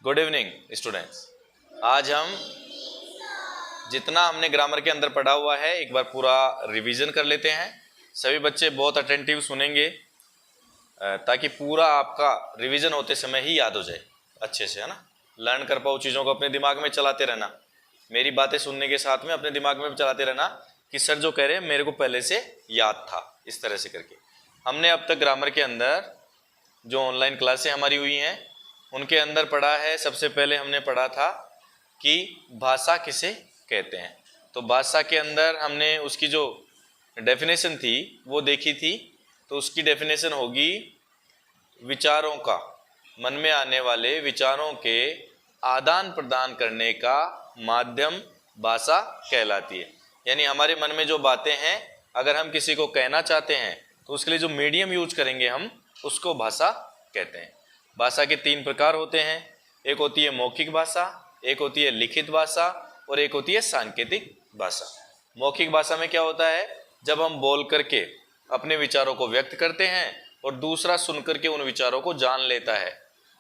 Good evening students. आज हम जितना हमने ग्रामर के अंदर पढ़ा हुआ है एक बार पूरा रिवीजन कर लेते हैं। सभी बच्चे बहुत अटेंटिव सुनेंगे ताकि पूरा आपका रिवीजन होते समय ही याद हो जाए अच्छे से, है ना। लर्न कर पाओ, चीज़ों को अपने दिमाग में चलाते रहना। मेरी बातें सुनने के साथ में अपने दिमाग में भी चलाते रहना कि सर जो कह रहे हैं मेरे को पहले से याद था। इस तरह से करके हमने अब तक ग्रामर के अंदर जो ऑनलाइन क्लासें हमारी हुई हैं उनके अंदर पढ़ा है। सबसे पहले हमने पढ़ा था कि भाषा किसे कहते हैं। तो भाषा के अंदर हमने उसकी जो डेफिनेशन थी वो देखी थी। तो उसकी डेफिनेशन होगी विचारों का, मन में आने वाले विचारों के आदान प्रदान करने का माध्यम भाषा कहलाती है। यानी हमारे मन में जो बातें हैं अगर हम किसी को कहना चाहते हैं तो उसके लिए जो मीडियम यूज करेंगे हम उसको भाषा कहते हैं। भाषा के 3 प्रकार होते हैं। एक होती है मौखिक भाषा, एक होती है लिखित भाषा और एक होती है सांकेतिक भाषा। मौखिक भाषा में क्या होता है, जब हम बोल करके अपने विचारों को व्यक्त करते हैं और दूसरा सुन करके उन विचारों को जान लेता है।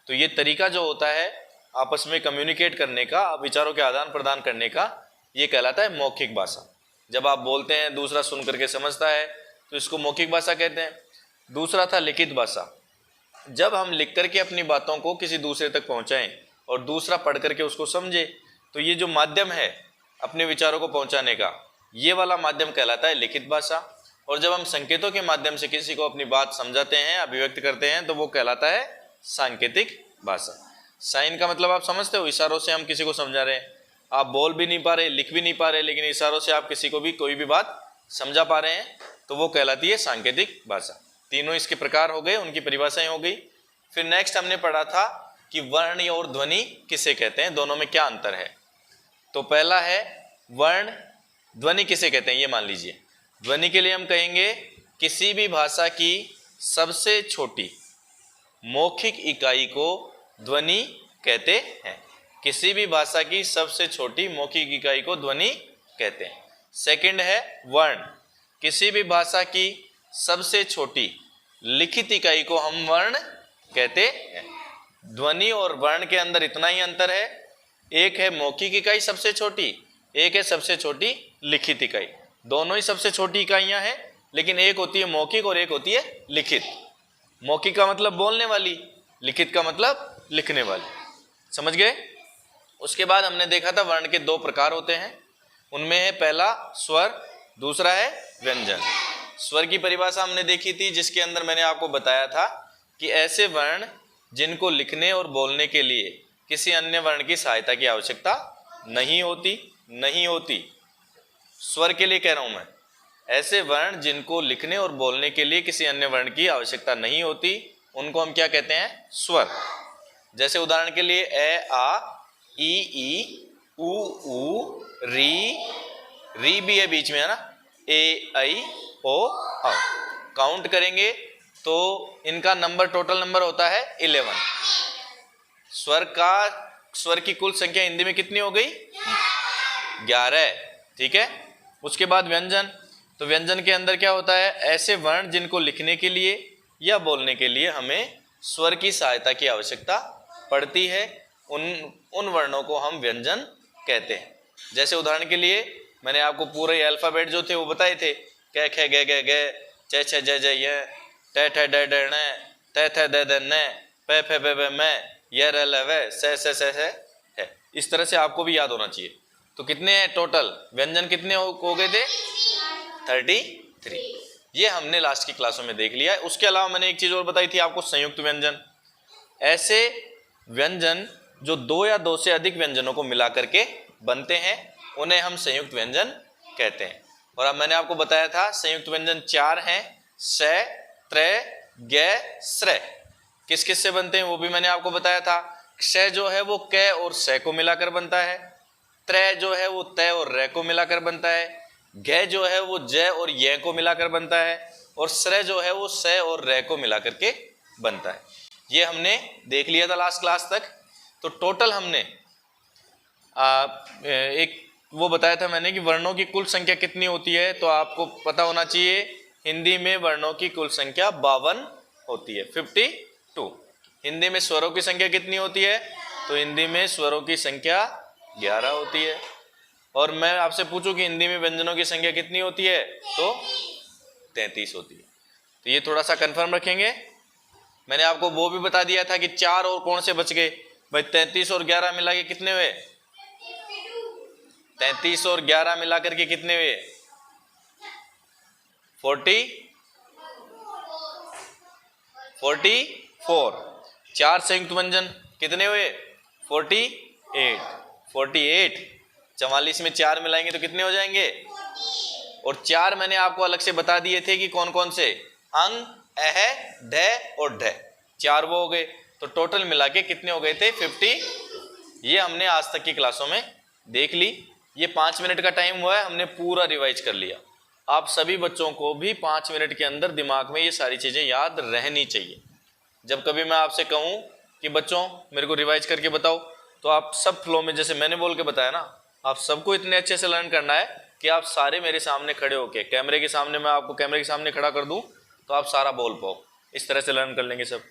तो ये तरीका जो होता है आपस में कम्युनिकेट करने का, विचारों के आदान प्रदान करने का, ये कहलाता है मौखिक भाषा। जब आप बोलते हैं दूसरा सुन करके समझता है तो इसको मौखिक भाषा कहते हैं। दूसरा था लिखित भाषा। जब हम लिख करके अपनी बातों को किसी दूसरे तक पहुंचाएं और दूसरा पढ़ करके उसको समझे, तो ये जो माध्यम है अपने विचारों को पहुंचाने का, ये वाला माध्यम कहलाता है लिखित भाषा। और जब हम संकेतों के माध्यम से किसी को अपनी बात समझाते हैं, अभिव्यक्त करते हैं, तो वो कहलाता है सांकेतिक भाषा। साइन का मतलब आप समझते हो, इशारों से हम किसी को समझा रहे हैं। आप बोल भी नहीं पा रहे, लिख भी नहीं पा रहे, लेकिन इशारों से आप किसी को भी कोई भी बात समझा पा रहे हैं, तो वो कहलाती है सांकेतिक भाषा। तीनों इसके प्रकार हो गए, उनकी परिभाषाएं हो गई। फिर नेक्स्ट हमने पढ़ा था कि वर्ण और ध्वनि किसे कहते हैं, दोनों में क्या अंतर है। तो पहला है वर्ण, ध्वनि किसे कहते हैं ये मान लीजिए। ध्वनि के लिए हम कहेंगे किसी भी भाषा की सबसे छोटी मौखिक इकाई को ध्वनि कहते हैं। किसी भी भाषा की सबसे छोटी मौखिक इकाई को ध्वनि कहते हैं। सेकंड है वर्ण, किसी भी भाषा की सबसे छोटी लिखित इकाई को हम वर्ण कहते हैं। ध्वनि और वर्ण के अंदर इतना ही अंतर है, एक है मौखिक इकाई सबसे छोटी, एक है सबसे छोटी लिखित इकाई। दोनों ही सबसे छोटी इकाइयां हैं, लेकिन एक होती है मौखिक और एक होती है लिखित। मौखिक का मतलब बोलने वाली, लिखित का मतलब लिखने वाली। समझ गए। उसके बाद हमने देखा था वर्ण के 2 प्रकार होते हैं। उनमें है पहला स्वर, दूसरा है व्यंजन। स्वर की परिभाषा हमने देखी थी, जिसके अंदर मैंने आपको बताया था कि ऐसे वर्ण जिनको लिखने और बोलने के लिए किसी अन्य वर्ण की सहायता की आवश्यकता नहीं होती। स्वर के लिए कह रहा हूं मैं। ऐसे वर्ण जिनको लिखने और बोलने के लिए किसी अन्य वर्ण की आवश्यकता नहीं होती, उनको हम क्या कहते हैं, स्वर। जैसे उदाहरण के लिए ए आ, ई ऊ ऊ, री भी है बीच में, है ना, ए आई ओ औ। काउंट करेंगे तो इनका नंबर, टोटल नंबर होता है 11। स्वर की कुल संख्या हिंदी में कितनी हो गई, 11। ठीक है। उसके बाद व्यंजन। तो व्यंजन के अंदर क्या होता है, ऐसे वर्ण जिनको लिखने के लिए या बोलने के लिए हमें स्वर की सहायता की आवश्यकता पड़ती है, उन वर्णों को हम व्यंजन कहते हैं। जैसे उदाहरण के लिए मैंने आपको पूरे अल्फाबेट जो थे वो बताए थे, क ख ग ग ग, च छ ज ज य, ट ठ ड ढ न, त थ द ध न, प फ ब भ म, य र ल व, स है। इस तरह से आपको भी याद होना चाहिए। तो कितने हैं टोटल व्यंजन, कितने हो गए थे, 33। ये हमने लास्ट की क्लासों में देख लिया है। उसके अलावा मैंने एक चीज और बताई थी आपको, संयुक्त व्यंजन। ऐसे व्यंजन जो 2 या 2 से अधिक व्यंजनों को मिला करके बनते हैं, उन्हें हम संयुक्त व्यंजन कहते हैं। और अब मैंने आपको बताया था संयुक्त व्यंजन 4 हैं, स, त्र, ग, स्र। किस किस से बनते हैं वो भी मैंने आपको बताया था। क्ष जो है वो क और स को मिलाकर बनता है। त्र जो है वो त और र को मिलाकर बनता है। घ जो है वो ज और य को मिलाकर बनता है। और स्र जो है वो स और र को मिलाकर के बनता है। ये हमने देख लिया था लास्ट क्लास तक। तो टोटल हमने एक वो बताया था मैंने कि वर्णों की कुल संख्या कितनी होती है। तो आपको पता होना चाहिए हिंदी में वर्णों की कुल संख्या 52 होती है, 52। हिंदी में स्वरों की संख्या कितनी होती है, तो हिंदी में स्वरों की संख्या 11 होती है। और मैं आपसे पूछूं कि हिंदी में व्यंजनों की संख्या कितनी होती है, तो 33 होती है। तो ये थोड़ा सा कंफर्म रखेंगे। मैंने आपको वो भी बता दिया था कि 4 और कौन से बच गए भाई, 33 और 11 मिला के कितने हुए, 33 और 11 मिला करके कितने हुए, 44। 4 संयुक्त व्यंजन कितने हुए, 48। 44 में 4 मिलाएंगे तो कितने हो जाएंगे, और 4 मैंने आपको अलग से बता दिए थे कि कौन कौन से, अंग, अह, ढ और ढ, 4 वो हो गए। तो टोटल मिला के कितने हो गए थे, 50। ये हमने आज तक की क्लासों में देख ली। ये 5 मिनट का टाइम हुआ है, हमने पूरा रिवाइज कर लिया। आप सभी बच्चों को भी 5 मिनट के अंदर दिमाग में ये सारी चीजें याद रहनी चाहिए। जब कभी मैं आपसे कहूं कि बच्चों मेरे को रिवाइज करके बताओ, तो आप सब फ्लो में, जैसे मैंने बोल के बताया ना, आप सबको इतने अच्छे से लर्न करना है कि आप सारे मेरे सामने खड़े होके, कैमरे के सामने, मैं आपको कैमरे के सामने खड़ा कर दूं तो आप सारा बोल पाओ। इस तरह से लर्न कर लेंगे सब।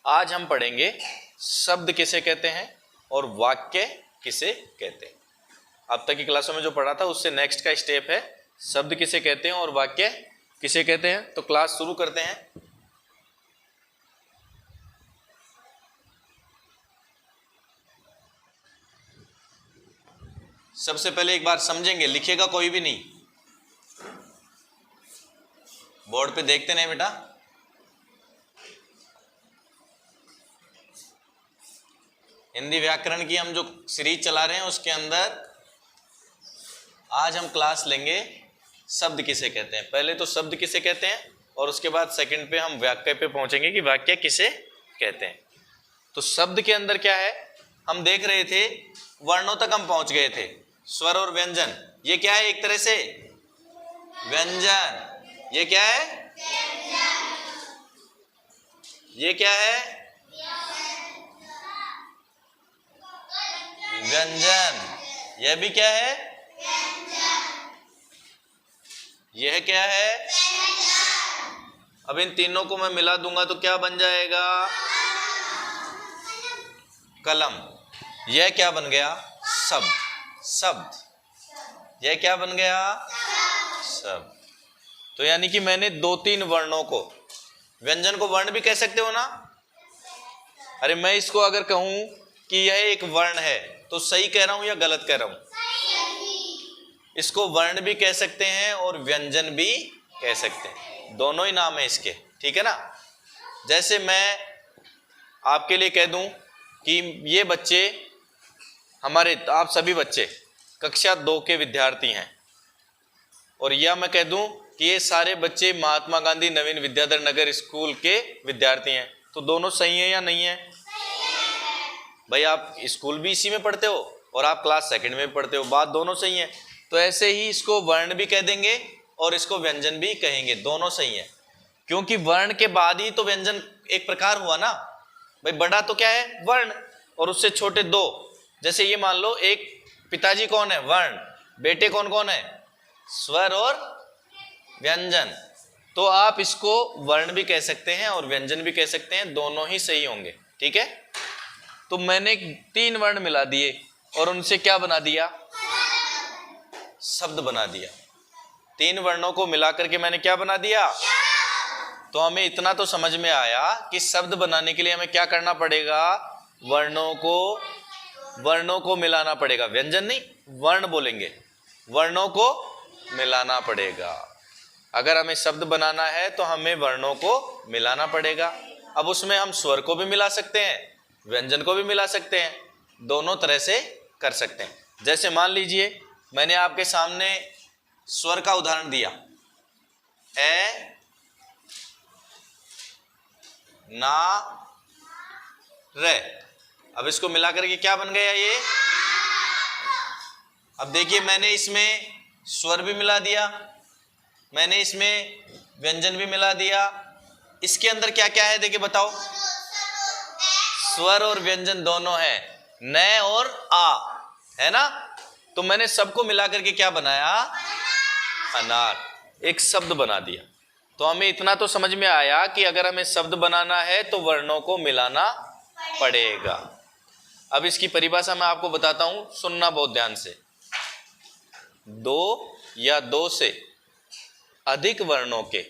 आज हम पढ़ेंगे शब्द किसे कहते हैं और वाक्य किसे कहते हैं। अब तक की क्लासों में जो पढ़ा था उससे नेक्स्ट का स्टेप है शब्द किसे कहते हैं और वाक्य किसे कहते हैं। तो क्लास शुरू करते हैं। सबसे पहले एक बार समझेंगे, लिखेगा कोई भी नहीं, बोर्ड पे देखते नहीं बेटा। हिंदी व्याकरण की हम जो सीरीज चला रहे हैं उसके अंदर आज हम क्लास लेंगे शब्द किसे कहते हैं। पहले तो शब्द किसे कहते हैं और उसके बाद सेकंड पे हम वाक्य पे पहुंचेंगे कि वाक्य किसे कहते हैं। तो शब्द के अंदर क्या है, हम देख रहे थे वर्णों तक हम पहुंच गए थे, स्वर और व्यंजन। ये क्या है, एक तरह से व्यंजन। ये क्या है, ये क्या है, व्यंजन। यह भी क्या है, यह क्या है। अब इन तीनों को मैं मिला दूंगा तो क्या बन जाएगा, कलम। यह क्या बन गया, शब्द। शब्द, यह क्या बन गया, शब्द। तो यानी कि मैंने 2-3 वर्णों को, व्यंजन को वर्ण भी कह सकते हो ना। अरे मैं इसको अगर कहूं कि यह एक वर्ण है तो सही कह रहा हूं या गलत कह रहा हूं, इसको वर्ण भी कह सकते हैं और व्यंजन भी कह सकते हैं, दोनों ही नाम है इसके, ठीक है ना। जैसे मैं आपके लिए कह दूं कि ये बच्चे हमारे, आप सभी बच्चे कक्षा 2 के विद्यार्थी हैं, और या मैं कह दूं कि ये सारे बच्चे महात्मा गांधी नवीन विद्याधर नगर स्कूल के विद्यार्थी हैं, तो दोनों सही है या नहीं है भाई। आप स्कूल भी इसी में पढ़ते हो और आप क्लास 2nd में पढ़ते हो, बात दोनों सही है। तो ऐसे ही इसको वर्ण भी कह देंगे और इसको व्यंजन भी कहेंगे, दोनों सही है। क्योंकि वर्ण के बाद ही तो व्यंजन एक प्रकार हुआ ना भाई। बड़ा तो क्या है, वर्ण, और उससे छोटे 2। जैसे ये मान लो, एक पिताजी कौन है, वर्ण, बेटे कौन कौन है, स्वर और व्यंजन। तो आप इसको वर्ण भी कह सकते हैं और व्यंजन भी कह सकते हैं, दोनों ही सही होंगे, ठीक है। तो मैंने 3 वर्ण मिला दिए और उनसे क्या बना दिया, शब्द बना दिया। 3 वर्णों को मिलाकर के मैंने क्या बना दिया। तो हमें इतना तो समझ में आया कि शब्द बनाने के लिए हमें क्या करना पड़ेगा, वर्णों को मिलाना पड़ेगा। व्यंजन नहीं, वर्ण बोलेंगे, वर्णों को मिलाना पड़ेगा। अगर हमें शब्द बनाना है तो हमें वर्णों को मिलाना पड़ेगा। अब उसमें हम स्वर को भी मिला सकते हैं, व्यंजन को भी मिला सकते हैं, दोनों तरह से कर सकते हैं। जैसे मान लीजिए मैंने आपके सामने स्वर का उदाहरण दिया, ए, ना, रे। अब इसको मिलाकर के क्या बन गया ये। अब देखिए मैंने इसमें स्वर भी मिला दिया, मैंने इसमें व्यंजन भी मिला दिया। इसके अंदर क्या क्या है देखिए, बताओ। स्वर और व्यंजन दोनों है, न और आ, है ना। तो मैंने सबको मिलाकर के क्या बनाया, अनार, एक शब्द बना दिया। तो हमें इतना तो समझ में आया कि अगर हमें शब्द बनाना है तो वर्णों को मिलाना पड़ेगा। अब इसकी परिभाषा मैं आपको बताता हूं, सुनना बहुत ध्यान से। दो या दो से अधिक वर्णों के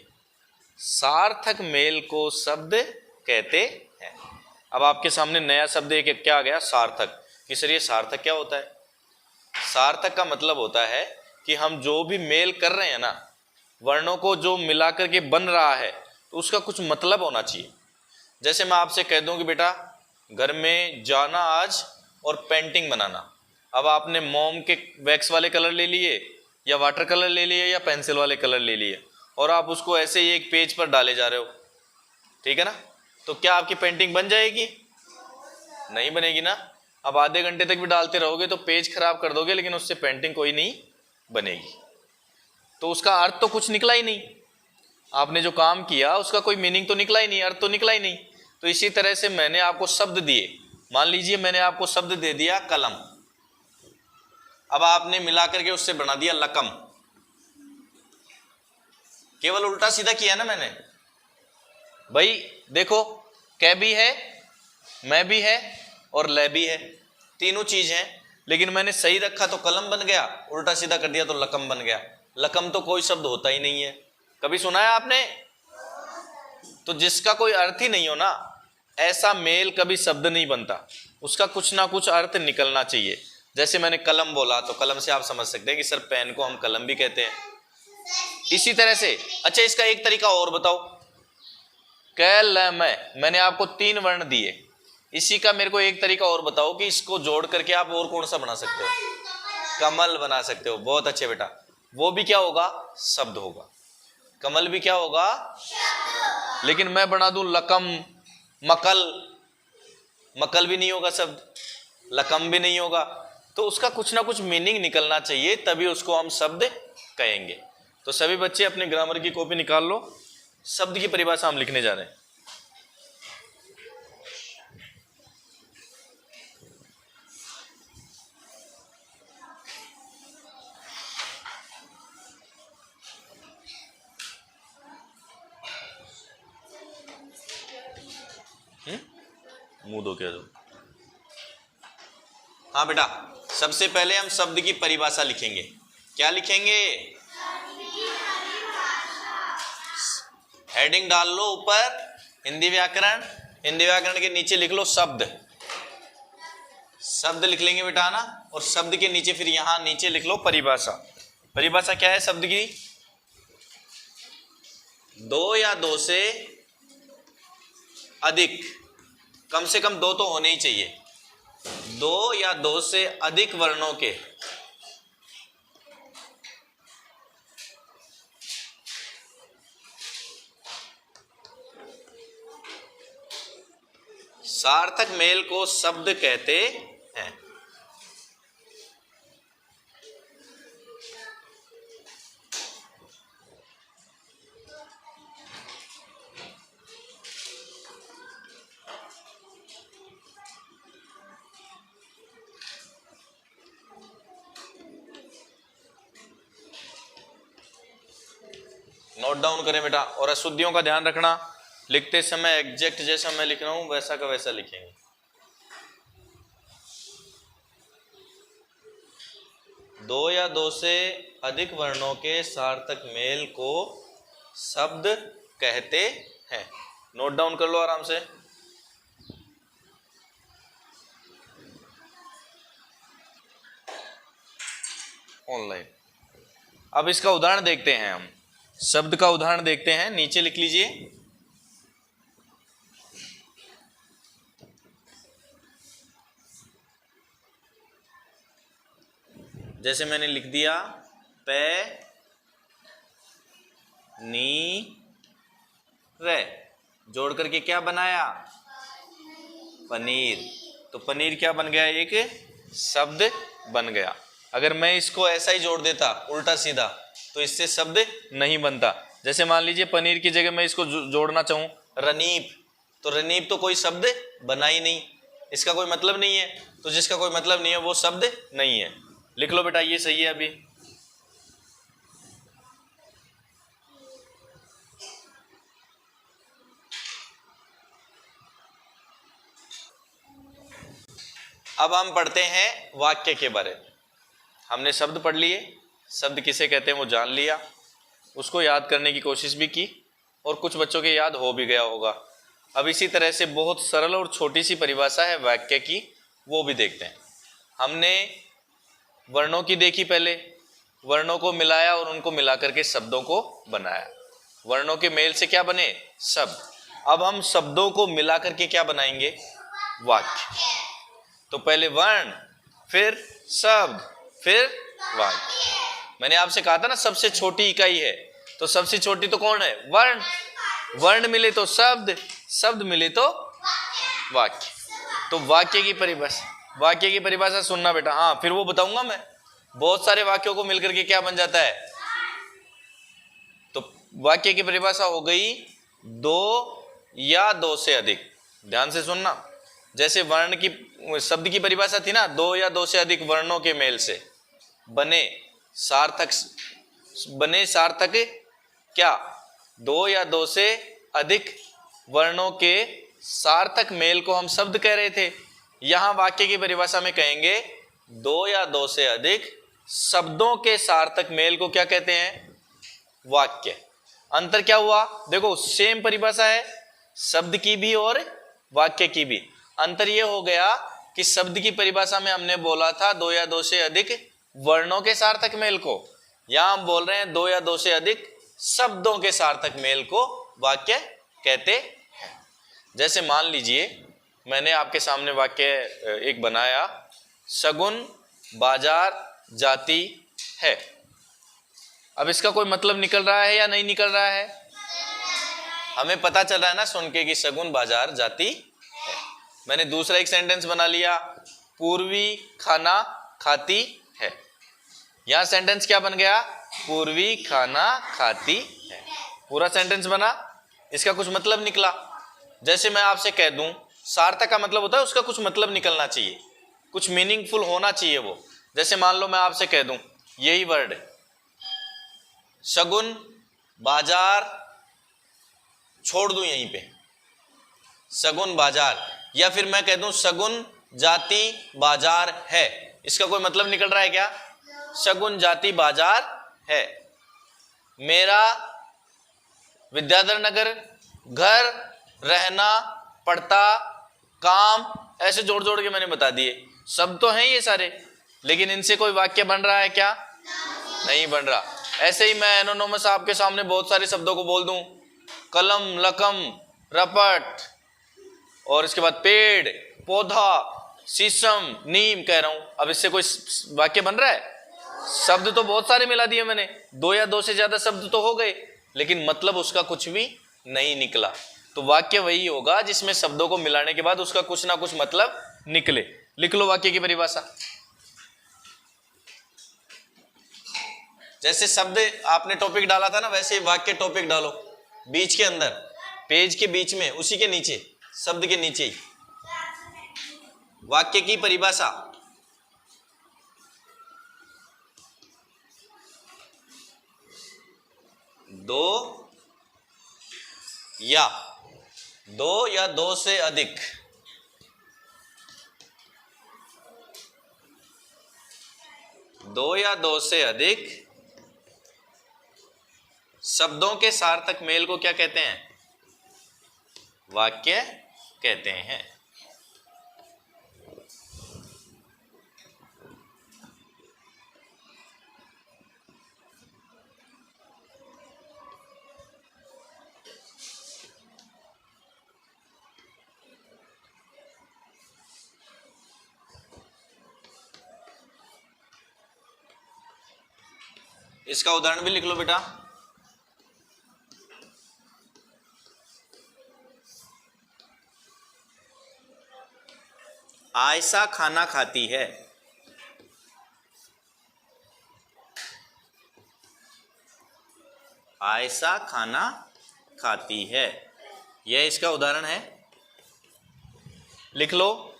सार्थक मेल को शब्द कहते हैं। अब आपके सामने नया शब्द एक क्या आ गया, सार्थक। कि सर ये सार्थक क्या होता है? सार्थक का मतलब होता है कि हम जो भी मेल कर रहे हैं ना, वर्णों को जो मिलाकर के बन रहा है, तो उसका कुछ मतलब होना चाहिए। जैसे मैं आपसे कह दूं कि बेटा घर में जाना आज और पेंटिंग बनाना। अब आपने मोम के वैक्स वाले कलर ले लिए, या वाटर कलर ले लिए, या पेंसिल वाले कलर ले लिए, और आप उसको ऐसे ही एक पेज पर डाले जा रहे हो, ठीक है ना? तो क्या आपकी पेंटिंग बन जाएगी? नहीं बनेगी ना। अब आधे घंटे तक भी डालते रहोगे तो पेज खराब कर दोगे, लेकिन उससे पेंटिंग कोई नहीं बनेगी। तो उसका अर्थ तो कुछ निकला ही नहीं। आपने जो काम किया उसका कोई मीनिंग तो निकला ही नहीं, अर्थ तो निकला ही नहीं। तो इसी तरह से मैंने आपको शब्द दिए। मान लीजिए मैंने आपको शब्द दे दिया कलम, अब आपने मिला करके उससे बना दिया लकम। केवल उल्टा सीधा किया ना मैंने। भाई देखो, कै भी है, मैं भी है, और ले भी है, तीनों चीज हैं, लेकिन मैंने सही रखा तो कलम बन गया, उल्टा सीधा कर दिया तो लकम बन गया। लकम तो कोई शब्द होता ही नहीं है, कभी सुना है आपने? तो जिसका कोई अर्थ ही नहीं हो ना, ऐसा मेल कभी शब्द नहीं बनता। उसका कुछ ना कुछ अर्थ निकलना चाहिए। जैसे मैंने कलम बोला तो कलम से आप समझ सकते हैं कि सर पेन को हम कलम भी कहते हैं। इसी तरह से, अच्छा इसका एक तरीका और बताओ। मैंने आपको 3 वर्ण दिए, इसी का मेरे को एक तरीका और बताओ कि इसको जोड़ करके आप और कौन सा बना सकते हो? कमल बना सकते हो। बहुत अच्छे बेटा। वो भी क्या होगा? शब्द होगा। कमल भी क्या होगा? लेकिन मैं बना दूं लकम, मकल, मकल भी नहीं होगा शब्द, लकम भी नहीं होगा। तो उसका कुछ ना कुछ मीनिंग निकलना चाहिए, तभी उसको हम शब्द कहेंगे। तो सभी बच्चे अपने ग्रामर की कॉपी निकाल लो, शब्द की परिभाषा हम लिखने जा रहे हैं। मुंह धो के दो। हाँ बेटा, सबसे पहले हम शब्द की परिभाषा लिखेंगे। क्या लिखेंगे? हेडिंग डाल लो ऊपर हिंदी व्याकरण, हिंदी व्याकरण के नीचे लिख लो शब्द। शब्द लिख लेंगे बेटा ना, और शब्द के नीचे फिर यहां नीचे लिख लो परिभाषा। परिभाषा क्या है शब्द की? दो या दो से अधिक, कम से कम दो तो होने ही चाहिए, दो या दो से अधिक वर्णों के सार्थक मेल को शब्द कहते हैं। नोट डाउन करें बेटा, और अशुद्धियों का ध्यान रखना। लिखते समय एग्जैक्ट जैसा मैं लिख रहा हूं वैसा का वैसा लिखेंगे। दो या दो से अधिक वर्णों के सार्थक मेल को शब्द कहते हैं। नोट डाउन कर लो आराम से। ऑनलाइन। अब इसका उदाहरण देखते हैं हम। शब्द का उदाहरण देखते हैं, नीचे लिख लीजिए। जैसे मैंने लिख दिया पे नी रे, जोड़ करके क्या बनाया? पनीर। तो पनीर क्या बन गया? एक शब्द बन गया। अगर मैं इसको ऐसा ही जोड़ देता उल्टा सीधा तो इससे शब्द नहीं बनता। जैसे मान लीजिए पनीर की जगह मैं इसको जोड़ना चाहूं रनीप, तो रनीप तो कोई शब्द बना ही नहीं, इसका कोई मतलब नहीं है। तो जिसका कोई मतलब नहीं है वो शब्द नहीं है। लिख लो बेटा, ये सही है अभी। अब हम पढ़ते हैं वाक्य के बारे में। हमने शब्द पढ़ लिए, शब्द किसे कहते हैं वो जान लिया, उसको याद करने की कोशिश भी की और कुछ बच्चों के याद हो भी गया होगा। अब इसी तरह से बहुत सरल और छोटी सी परिभाषा है वाक्य की, वो भी देखते हैं। हमने वर्णों की देखी, पहले वर्णों को मिलाया और उनको मिला करके शब्दों को बनाया। वर्णों के मेल से क्या बने? शब्द। अब हम शब्दों को मिला करके क्या बनाएंगे? वाक्य। तो पहले वर्ण, फिर शब्द, फिर वाक्य। मैंने आपसे कहा था ना सबसे छोटी इकाई है, तो सबसे छोटी तो कौन है? वर्ण। वर्ण मिले तो शब्द, शब्द मिले तो वाक्य। तो वाक्य की परिभाषा सुनना बेटा। हाँ, फिर वो बताऊंगा मैं। बहुत सारे वाक्यों को मिलकर के क्या बन जाता है? तो वाक्य की परिभाषा हो गई दो या दो से अधिक। ध्यान से सुनना। जैसे वर्ण की, शब्द की परिभाषा थी ना, दो या दो से अधिक वर्णों के मेल से बने सार्थक क्या? दो या दो से अधिक वर्णों के सार्थक मेल को हम शब्द कह रहे थे। यहां वाक्य की परिभाषा में कहेंगे दो या दो से अधिक शब्दों के सार्थक मेल को क्या कहते हैं? वाक्य। अंतर क्या हुआ? देखो, सेम परिभाषा है शब्द की भी और वाक्य की भी। अंतर यह हो गया कि शब्द की परिभाषा में हमने बोला था दो या दो से अधिक वर्णों के सार्थक मेल को, यहां हम बोल रहे हैं दो या दो से अधिक शब्दों के सार्थक मेल को वाक्य कहते हैं। जैसे मान लीजिए मैंने आपके सामने वाक्य एक बनाया, शगुन बाजार जाती है। अब इसका कोई मतलब निकल रहा है या नहीं निकल रहा है? हमें पता चल रहा है ना सुन के कि शगुन बाजार जाती है। मैंने दूसरा एक सेंटेंस बना लिया, पूर्वी खाना खाती है। यहां सेंटेंस क्या बन गया? पूर्वी खाना खाती है। पूरा सेंटेंस बना, इसका कुछ मतलब निकला। जैसे मैं आपसे कह दूं, सार्थक का मतलब होता है उसका कुछ मतलब निकलना चाहिए, कुछ मीनिंगफुल होना चाहिए वो। जैसे मान लो मैं आपसे कह दूं यही वर्ड, शगुन बाजार, छोड़ दूं यहीं पे शगुन बाजार, या फिर मैं कह दूं शगुन जाति बाजार है। इसका कोई मतलब निकल रहा है क्या? शगुन जाति बाजार है। मेरा विद्याधर नगर घर, रहना, पढ़ता, काम, ऐसे जोड़ जोड़ के मैंने बता दिए। शब्द तो हैं ये सारे, लेकिन इनसे कोई वाक्य बन रहा है क्या? नहीं बन रहा। ऐसे ही मैं एनोनिमस आपके सामने बहुत सारे शब्दों को बोल दूं, कलम, लकम, रपट, और इसके बाद पेड़, पौधा, शीशम, नीम कह रहा हूं। अब इससे कोई वाक्य बन रहा है? शब्द तो बहुत सारे मिला दिए मैंने, दो या दो से ज्यादा शब्द तो हो गए, लेकिन मतलब उसका कुछ भी नहीं निकला। तो वाक्य वही होगा जिसमें शब्दों को मिलाने के बाद उसका कुछ ना कुछ मतलब निकले। लिख लो वाक्य की परिभाषा। जैसे शब्द आपने टॉपिक डाला था ना, वैसे वाक्य टॉपिक डालो बीच के अंदर, पेज के बीच में, उसी के नीचे, शब्द के नीचे ही वाक्य की परिभाषा। दो या दो से अधिक शब्दों के सार्थक मेल को क्या कहते हैं? वाक्य कहते हैं। इसका उदाहरण भी लिख लो बेटा। आयशा खाना खाती है। आयशा खाना खाती है, यह इसका उदाहरण है। लिख लो।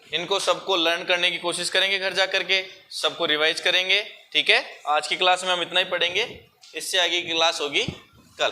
इनको सबको लर्न करने की कोशिश करेंगे घर जा करके, सबको रिवाइज करेंगे। ठीक है, आज की क्लास में हम इतना ही पढ़ेंगे, इससे आगे की क्लास होगी कल।